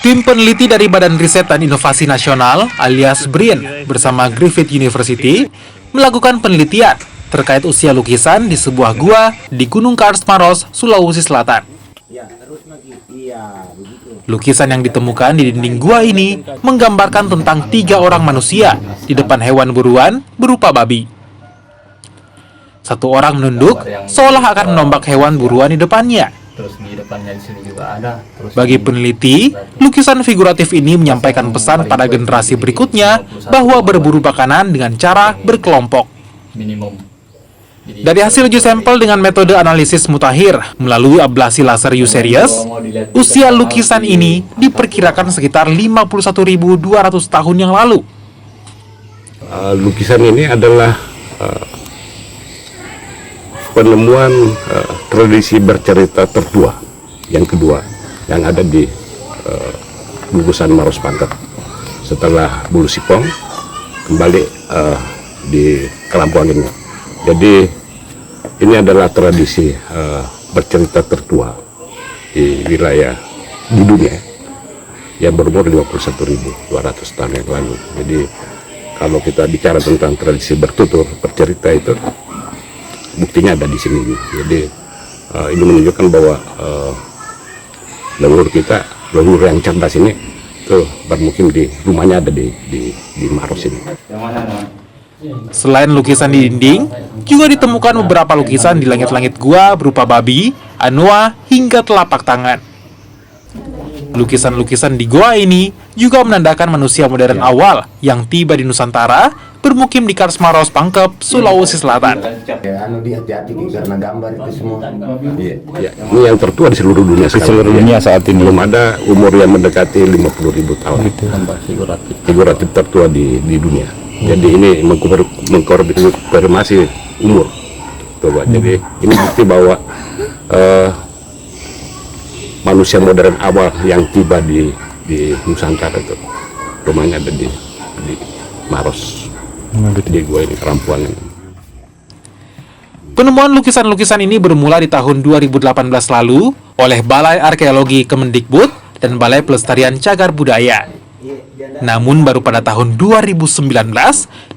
Tim peneliti dari Badan Riset dan Inovasi Nasional alias BRIN bersama Griffith University melakukan penelitian terkait usia lukisan di sebuah gua di Gunung Kars Maros, Sulawesi Selatan. Lukisan yang ditemukan di dinding gua ini menggambarkan tentang 3 orang manusia di depan hewan buruan berupa babi. Satu orang menunduk seolah akan menombak hewan buruan di depannya. Terus di depannya di sini juga ada. Bagi peneliti, lukisan figuratif ini menyampaikan pesan pada generasi berikutnya bahwa berburu makanan dengan cara berkelompok. Minimum. Dari hasil uji sampel dengan metode analisis mutakhir melalui ablasi laser U-series, usia lukisan ini diperkirakan sekitar 51.200 tahun yang lalu. Lukisan ini adalah penemuan tradisi bercerita tertua yang kedua yang ada di gugusan Maros Pangkep setelah Bulu Sipong kembali di Kalampuang ini. Jadi ini adalah tradisi bercerita tertua di wilayah di dunia yang berumur 51.200 tahun yang lalu. Jadi kalau kita bicara tentang tradisi bertutur bercerita itu buktinya ada di sini. Jadi ini menunjukkan bahwa leluhur yang cerdas ini tuh bermukim di rumahnya ada di Maros ini. Selain lukisan di dinding, juga ditemukan beberapa lukisan di langit-langit gua berupa babi, anoa, hingga telapak tangan. Lukisan-lukisan di gua ini juga menandakan manusia modern awal yang tiba di Nusantara, bermukim di Kars Maros Pangkep, Sulawesi Selatan. Karena gambar itu semua. Ya, ini yang tertua di seluruh dunia sekarang. Seluruh dunia saat ini. Belum ada umur yang mendekati 50.000 tahun. Itu gambar Figuratif tertua di dunia. Jadi ini mengkonfirmasi umur. Coba. Jadi ini bukti bahwa manusia modern awal yang tiba di Nusantara itu rumahnya ada di Maros. Di gua ini Kalampuang ini. Penemuan lukisan-lukisan ini bermula di tahun 2018 lalu oleh Balai Arkeologi Kemendikbud dan Balai Pelestarian Cagar Budaya. Namun baru pada tahun 2019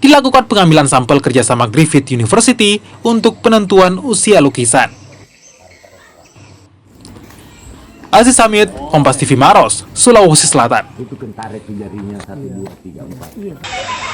dilakukan pengambilan sampel kerjasama Griffith University untuk penentuan usia lukisan. Aziz Hamid, Kompas TV Maros, Sulawesi Selatan. Itu kan tarik jarinya 1, 2, 3, 4.